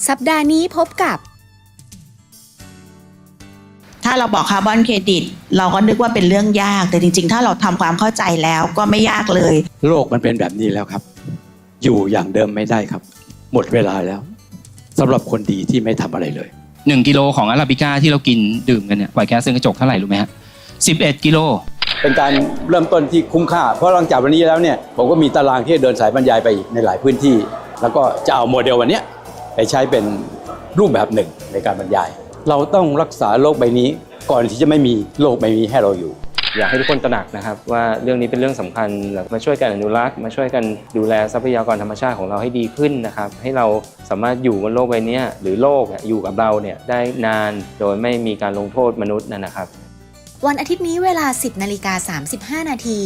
สัปดาห์นี้พบกับถ้าเราบอกคาร์บอนเครดิตเราก็นึกว่าเป็นเรื่องยากแต่จริงๆถ้าเราทำความเข้าใจแล้วก็ไม่ยากเลยโลกมันเป็นแบบนี้แล้วครับอยู่อย่างเดิมไม่ได้ครับหมดเวลาแล้วสำหรับคนดีที่ไม่ทำอะไรเลย1 กิโลของอาราบิก้าที่เรากินดื่มกันเนี่ยปล่อยแก๊สเรือนกระจกเท่าไหร่รู้ไหมฮะ11 กิโลเป็นการเริ่มต้นที่คุ้มค่าเพราะหลังจากวันนี้แล้วเนี่ยผมก็มีตารางที่จะเดินสายบรรยายไปในหลายพื้นที่แล้วก็จะเอาโมเดลวันนี้ไปใช้เป็นรูปแบบหนึ่งในการบรรยายเราต้องรักษาโลกใบนี้ก่อนที่จะไม่มีโลกใบนี้ให้เราอยู่อยากให้ทุกคนตระหนักนะครับว่าเรื่องนี้เป็นเรื่องสำคัญมาช่วยกันอนุรักษ์มาช่วยกันดูแลทรัพยากรธรรมชาติของเราให้ดีขึ้นนะครับให้เราสามารถอยู่บนโลกใบนี้หรือโลกอยู่กับเราเนี่ยได้นานโดยไม่มีการลงโทษมนุษย์นะครับวันอาทิตย์นี้เวลา 10:35 นาที